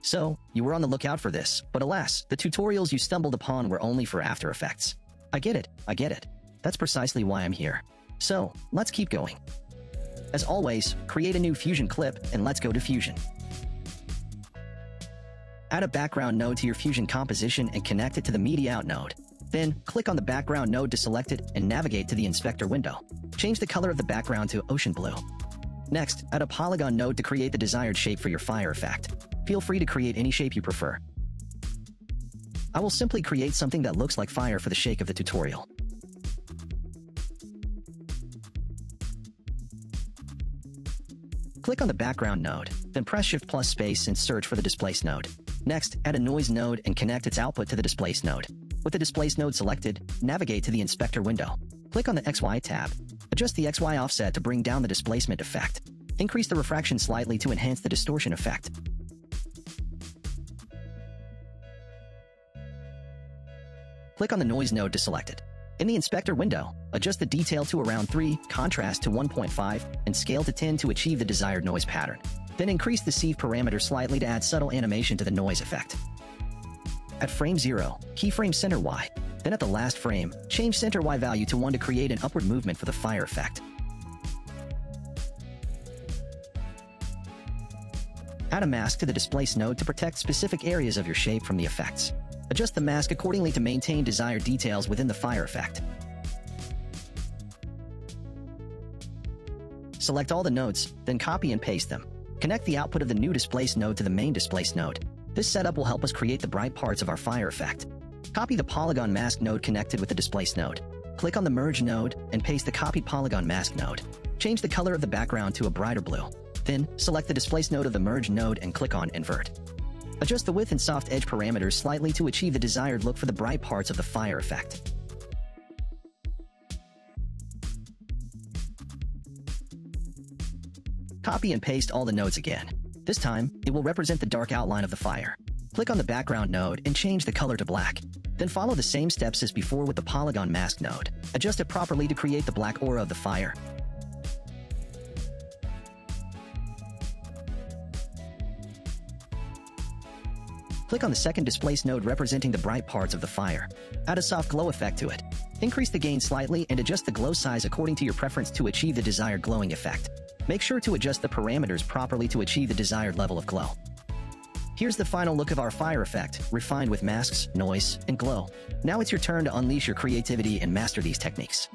So, you were on the lookout for this, but alas, the tutorials you stumbled upon were only for After Effects. I get it. That's precisely why I'm here. So, let's keep going. As always, create a new Fusion clip and let's go to Fusion. Add a background node to your Fusion composition and connect it to the Media Out node. Then, click on the background node to select it and navigate to the inspector window. Change the color of the background to ocean blue. Next, add a polygon node to create the desired shape for your fire effect. Feel free to create any shape you prefer. I will simply create something that looks like fire for the sake of the tutorial. Click on the background node, then press Shift plus space and search for the displace node. Next, add a noise node and connect its output to the displace node. With the displace node selected, navigate to the inspector window. Click on the XY tab. Adjust the XY offset to bring down the displacement effect. Increase the refraction slightly to enhance the distortion effect. Click on the noise node to select it. In the inspector window, adjust the detail to around 3, contrast to 1.5, and scale to 10 to achieve the desired noise pattern. Then increase the sieve parameter slightly to add subtle animation to the noise effect. At frame 0, keyframe center Y. Then at the last frame, change center Y value to 1 to create an upward movement for the fire effect. Add a mask to the displace node to protect specific areas of your shape from the effects. Adjust the mask accordingly to maintain desired details within the fire effect. Select all the nodes, then copy and paste them. Connect the output of the new displace node to the main displace node. This setup will help us create the bright parts of our fire effect. Copy the polygon mask node connected with the displace node. Click on the merge node and paste the copied polygon mask node. Change the color of the background to a brighter blue. Then, select the displace node of the merge node and click on Invert. Adjust the width and soft edge parameters slightly to achieve the desired look for the bright parts of the fire effect. Copy and paste all the nodes again. This time, it will represent the dark outline of the fire. Click on the background node and change the color to black. Then follow the same steps as before with the polygon mask node. Adjust it properly to create the black aura of the fire. Click on the second displace node representing the bright parts of the fire. Add a soft glow effect to it. Increase the gain slightly and adjust the glow size according to your preference to achieve the desired glowing effect. Make sure to adjust the parameters properly to achieve the desired level of glow. Here's the final look of our fire effect, refined with masks, noise, and glow. Now it's your turn to unleash your creativity and master these techniques.